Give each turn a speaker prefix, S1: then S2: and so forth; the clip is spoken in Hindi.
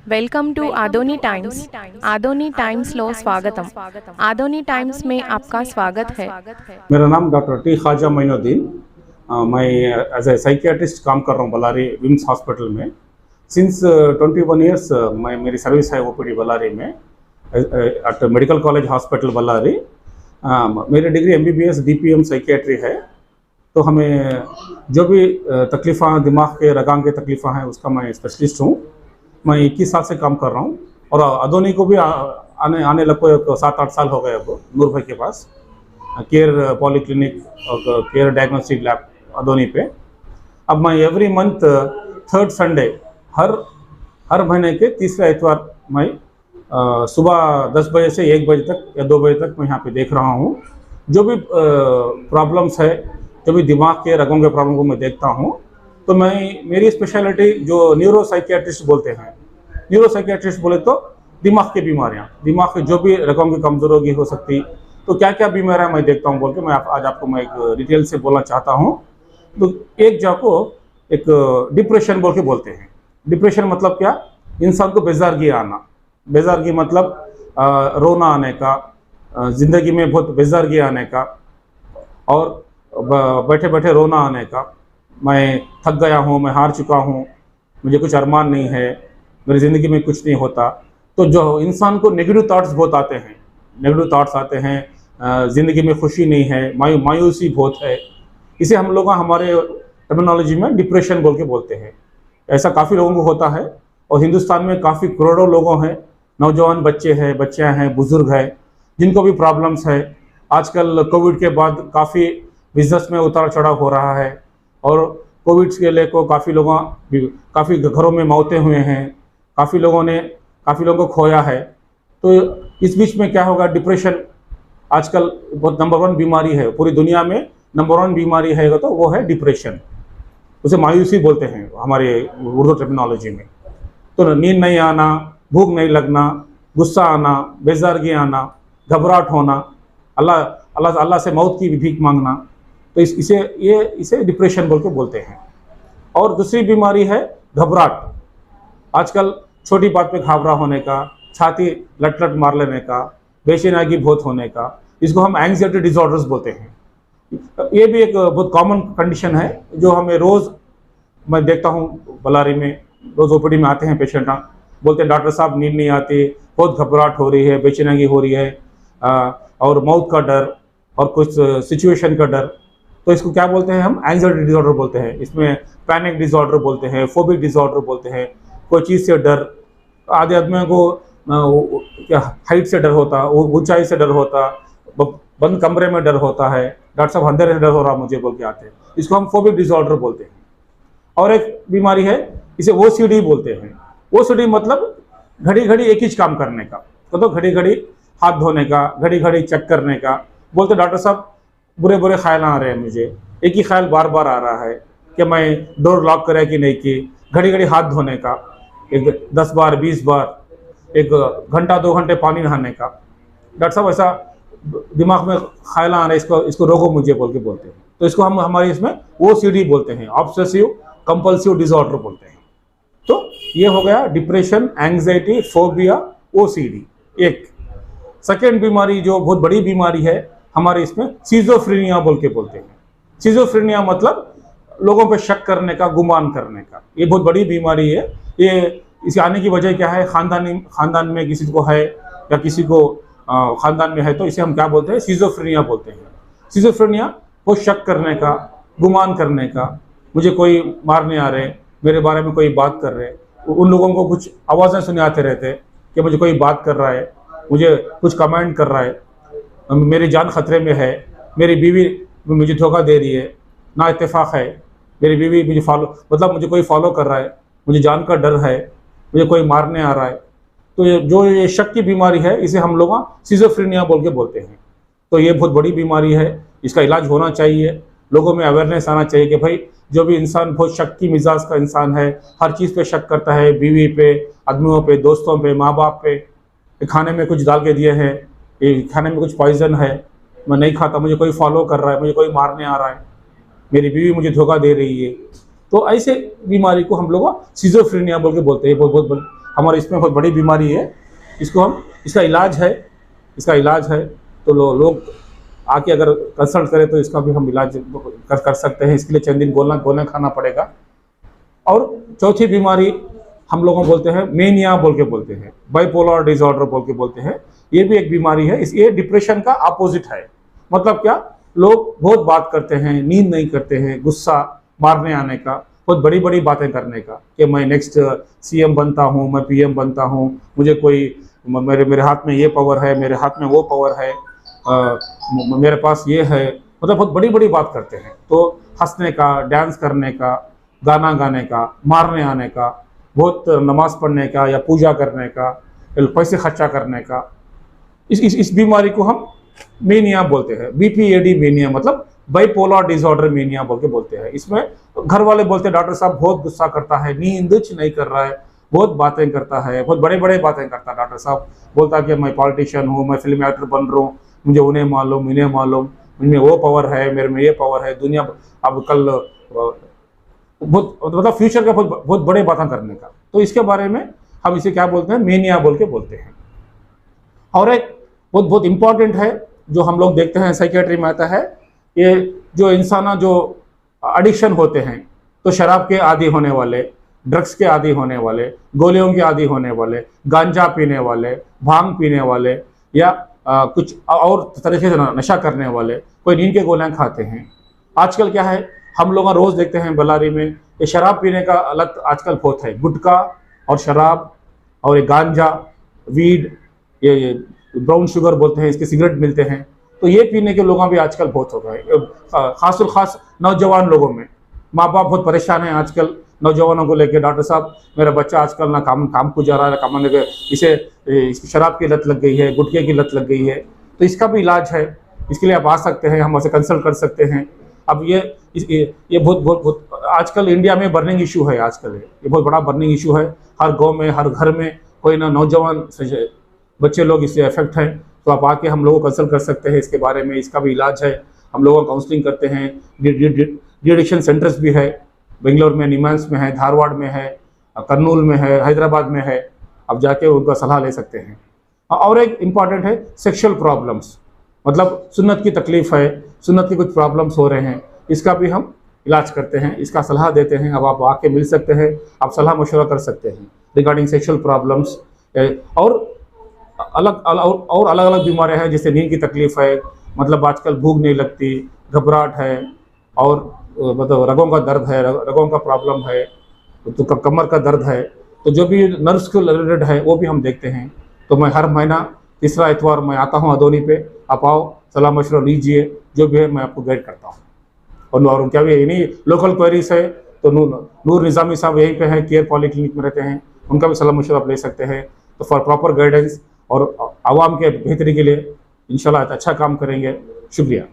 S1: Welcome to Adoni Times. Adoni Times लो स्वागतम। आदोनी टाइम्स में आपका स्वागत है।
S2: मेरा नाम डॉक्टर टी ख्वाजा मोइनुद्दीन। मैं एज ए साइकियाट्रिस्ट काम कर रहा हूँ बल्लारी विम्स हॉस्पिटल में। सिंस 21 ईयर्स मैं मेरी सर्विस है ओपीडी बल्लारी में at medical college hospital Ballari. मेरी डिग्री एमबीबीएस डीपीएम साइकियाट्री है। तो हमें जो भी तकलीफ़ा दिमाग के रगां के तकलीफ़ा हैं उसका मैं स्पेशलिस्ट हूँ। मैं 21 साल से काम कर रहा हूँ और अदोनी को भी आने आने लगभग 7-8 साल हो गए अब नूर भाई के पास केयर पॉलीक्लिनिक और केयर डायग्नोस्टिक लैब अदोनी पे। अब मैं एवरी मंथ थर्ड संडे हर हर महीने के तीसरे इतवार मैं सुबह 10 बजे से 1 बजे तक या 2 बजे तक मैं यहाँ पे देख रहा हूँ। जो भी प्रॉब्लम्स है, जो भी दिमाग के रगों के प्रॉब्लम को मैं देखता हूँ। तो मैं मेरी स्पेशलिटी जो न्यूरो साइकियाट्रिस्ट बोलते हैं, न्यूरो साइकियाट्रिस्ट बोले तो दिमाग की बीमारियाँ, दिमाग के जो भी रकम की कमजोरी हो सकती, तो क्या क्या बीमारियाँ मैं देखता हूँ बोल के मैं आज आपको मैं एक डिटेल से बोलना चाहता हूँ। तो एक जगह को एक डिप्रेशन बोल के बोलते हैं। डिप्रेशन मतलब क्या? इंसान को बेजारगी आना। बेजारगी मतलब रोना आने का, ज़िंदगी में बहुत बेजारगी आने का और बैठे बैठे रोना आने का। मैं थक गया हूँ, मैं हार चुका हूँ, मुझे कुछ अरमान नहीं है, मेरी ज़िंदगी में कुछ नहीं होता। तो जो इंसान को नेगेटिव थॉट्स बहुत आते हैं, नेगेटिव थॉट्स आते हैं, ज़िंदगी में खुशी नहीं है, मायूसी बहुत है, इसे हम लोग हमारे टर्मिनोलॉजी में डिप्रेशन बोल के बोलते हैं। ऐसा काफ़ी लोगों को होता है और हिंदुस्तान में काफ़ी करोड़ों लोगों हैं, नौजवान बच्चे हैं, बच्चियाँ हैं, बुज़ुर्ग हैं, जिनको भी प्रॉब्लम्स है। आजकल कोविड के बाद काफ़ी बिजनेस में उतार चढ़ाव हो रहा है और कोविड के लिए को काफ़ी घरों में मौतें हुए हैं, काफ़ी लोगों को खोया है। तो इस बीच में क्या होगा? डिप्रेशन आजकल बहुत नंबर 1 बीमारी है, पूरी दुनिया में नंबर 1 बीमारी है तो वो है डिप्रेशन। उसे मायूसी बोलते हैं हमारे उर्दू टर्मिनोलॉजी में। तो नींद नहीं आना, भूख नहीं लगना, गुस्सा आना, बेजारगी आना, घबराहट होना, अल्लाह अल्लाह अल्लाह से मौत की भीख मांगना, तो इसे डिप्रेशन बोल के बोलते हैं। और दूसरी बीमारी है घबराहट। आजकल छोटी बात पे घबरा होने का, छाती लट लट मार लेने का, बेचैनी बहुत होने का, इसको हम एंग्जाइटी डिसऑर्डर्स बोलते हैं। ये भी एक बहुत कॉमन कंडीशन है जो हमें रोज़ मैं देखता हूँ बल्लारी में। रोज़ ओपीडी में आते हैं पेशेंट, बोलते हैं डॉक्टर साहब नींद नहीं आती, बहुत घबराहट हो रही है, बेचैनी हो रही है, और मौत का डर और कुछ सिचुएशन का डर। तो इसको क्या बोलते हैं? हम एंग्जाइटी डिसऑर्डर बोलते हैं। इसमें पैनिक डिसऑर्डर बोलते हैं, फोबिक डिसऑर्डर बोलते हैं। कोई चीज़ से डर, आधे आदमियों को क्या हाइट से डर होता, ऊंचाई से डर होता, बंद कमरे में डर होता है, डॉक्टर साहब अंधेरे से डर हो रहा मुझे बोल के आते हैं, इसको हम फोबिक डिसऑर्डर बोलते हैं। और एक बीमारी है, इसे ओसीडी बोलते हैं। ओसीडी मतलब घड़ी घड़ी एक ही काम करने का, तो घड़ी घड़ी हाथ धोने का, घड़ी घड़ी चेक करने का। बोलते डॉक्टर साहब बुरे बुरे ख्याल आ रहे हैं मुझे, एक ही ख्याल बार बार आ रहा है कि मैं डोर लॉक करे कि नहीं की, घड़ी घड़ी हाथ धोने का, एक 10 बार 20 बार, एक घंटा 2 घंटे पानी नहाने का। डॉक्टर साहब ऐसा दिमाग में ख्याल आ रहा है, इसको रोको मुझे बोल के बोलते हैं। तो इसको हम हमारे इसमें ओसीडी बोलते हैं, ऑब्सेसिव कंपल्सिव डिसऑर्डर बोलते हैं। तो ये हो गया डिप्रेशन, एंग्जाइटी, फोबिया, ओसीडी। एक सेकेंड बीमारी जो बहुत बड़ी बीमारी है हमारे इसमें, सिजोफ्रेनिया बोल के बोलते हैं। सिजोफ्रेनिया मतलब लोगों पे शक करने का, गुमान करने का। ये बहुत बड़ी बीमारी है। ये इसे आने की वजह क्या है? खानदान में किसी को है या किसी को खानदान में है तो इसे हम क्या बोलते हैं? सिजोफ्रेनिया बोलते हैं। सिजोफ्रेनिया वो शक करने का, गुमान करने का, मुझे कोई मारने आ रहे, मेरे बारे में कोई बात कर रहे। उन लोगों को कुछ आवाज़ें सुने आते रहते कि मुझे कोई बात कर रहा है, मुझे कुछ कमेंट कर रहा है, मेरी जान खतरे में है, मेरी बीवी मुझे धोखा दे रही है, ना इत्तेफाक है, मेरी बीवी मुझे कोई फॉलो कर रहा है, मुझे जान का डर है, मुझे कोई मारने आ रहा है। तो ये शक की बीमारी है, इसे हम लोग सिजोफ्रेनिया बोल के बोलते हैं। तो ये बहुत बड़ी बीमारी है, इसका इलाज होना चाहिए, लोगों में अवेयरनेस आना चाहिए कि भाई जो भी इंसान बहुत शक की मिजाज का इंसान है, हर चीज़ पे शक करता है, बीवी पे, आदमियों पे, दोस्तों पे, माँ बाप पे, खाने में कुछ डाल के दिए हैं, ये खाने में कुछ पॉइजन है, मैं नहीं खाता, मुझे कोई फॉलो कर रहा है, मुझे कोई मारने आ रहा है, मेरी बीवी मुझे धोखा दे रही है। तो ऐसे बीमारी को हम लोग सिजोफ्रेनिया बोल के बोलते हैं। बहुत बहुत हमारे इसमें बहुत बड़ी बीमारी है, इसको हम इसका इलाज है तो लोग आके अगर कंसल्ट करें तो इसका भी हम इलाज कर सकते हैं। इसके लिए चंद दिन गोलियां खाना पड़ेगा। और चौथी बीमारी हम लोगों बोलते हैं मेनिया बोल के बोलते हैं, बाइपोलर डिसऑर्डर बोल के बोलते हैं। ये भी एक बीमारी है। ये डिप्रेशन का अपोजिट है। मतलब क्या, लोग बहुत बात करते हैं, नींद नहीं करते हैं, गुस्सा मारने आने का, बहुत बड़ी बड़ी बातें करने का कि मैं नेक्स्ट सीएम बनता हूँ, मैं पीएम बनता हूँ, मुझे कोई मेरे हाथ में ये पावर है, मेरे हाथ में वो पावर है, मेरे पास ये है। मतलब बहुत बड़ी बड़ी बात करते हैं। तो हंसने का, डांस करने का, गाना गाने का, मारने आने का, बहुत नमाज पढ़ने का या पूजा करने का, पैसे खर्चा करने का, इस बीमारी को हम मेनिया बोलते हैं। बीपीएडी मेनिया मतलब बाइपोलर डिसऑर्डर मेनिया बोल के बोलते हैं। इसमें घर वाले बोलते हैं डॉक्टर साहब बहुत गुस्सा करता है, नींद नहीं कर रहा है, बहुत बातें करता है, बहुत बड़े बड़े बातें करता है। डॉक्टर साहब बोलता है कि मैं पॉलिटिशियन हूँ, मैं फिल्म एक्टर बन रहा हूँ, मुझे उन्हें मालूम, इन्हें मालूम, इनमें वो पावर है, मेरे में ये पावर है, दुनिया अब कल बहुत मतलब फ्यूचर का बहुत बड़े बातें करने का। तो इसके बारे में हम इसे क्या बोलते हैं, मेनिया बोल के बोलते हैं। और एक बहुत इंपॉर्टेंट है जो हम लोग देखते हैं साइकियाट्री में आता है, ये जो इंसान जो एडिक्शन होते हैं, तो शराब के आदी होने वाले, ड्रग्स के आदी होने वाले, गोलियों के आदी होने वाले, गांजा पीने वाले, भांग पीने वाले या कुछ और तरीके से नशा करने वाले, कोई नींद के गोलियां खाते हैं। आजकल क्या है, हम लोग रोज देखते हैं बल्लारी में ये शराब पीने का लत आजकल बहुत है। गुटखा और शराब और ये गांजा, वीड, ये ब्राउन शुगर बोलते हैं, इसके सिगरेट मिलते हैं। तो ये पीने के लोग भी आजकल बहुत हो गए, खास नौजवान लोगों में। माँ बाप बहुत परेशान हैं आजकल नौजवानों को लेकर, डॉक्टर साहब मेरा बच्चा आजकल ना काम को जा रहा है, कमाने के इसे शराब की लत लग गई है, गुटखे की लत लग गई है। तो इसका भी इलाज है, इसके लिए आप आ सकते हैं, हम उसे कंसल्ट कर सकते हैं। अब ये बहुत आजकल इंडिया में बर्निंग इशू है। आजकल ये बहुत बड़ा बर्निंग इशू है। हर गाँव में, हर घर में कोई ना नौजवान बच्चे लोग इससे इफेक्ट हैं। तो आप आके हम लोगों को कंसल्ट कर सकते हैं इसके बारे में, इसका भी इलाज है। हम लोगों को काउंसलिंग करते हैं। डी एडिक्शन सेंटर्स भी है, बेंगलोर में, निमांस में है, धारवाड़ में है, कर्नूल में है, हैदराबाद में है। आप जाके उनका सलाह ले सकते हैं। और एक इम्पॉर्टेंट है सेक्सुअल प्रॉब्लम्स, मतलब सुन्नत की तकलीफ है, सुन्नत की कुछ प्रॉब्लम्स हो रहे हैं, इसका भी हम इलाज करते हैं, इसका सलाह देते हैं। अब आप आके मिल सकते हैं, आप सलाह मशवरा कर सकते हैं रिगार्डिंग सेक्सुअल प्रॉब्लम्स। और अलग अलग बीमारियां हैं, जैसे नींद की तकलीफ है, मतलब आजकल भूख नहीं लगती, घबराहट है, और मतलब रगों का दर्द है, रगों का प्रॉब्लम है, तो कमर का दर्द है, तो जो भी नर्व्स के रिलेटेड है वो भी हम देखते हैं। तो मैं हर महीना तीसरा इतवार मैं आता हूँ अदोनी पे, आप आओ, सलाह मशवरा लीजिए, जो भी है मैं आपको गाइड करता हूँ। और क्या भी नहीं लोकल क्वेरीज है तो नूर निज़ामी साहब यहीं पे हैं, केयर पॉलीक्लिनिक में रहते हैं, उनका भी सलाह मशवरा आप ले सकते हैं। तो फॉर प्रॉपर गाइडेंस और आवाम के बेहतरी के लिए इंशाल्लाह अच्छा काम करेंगे। शुक्रिया।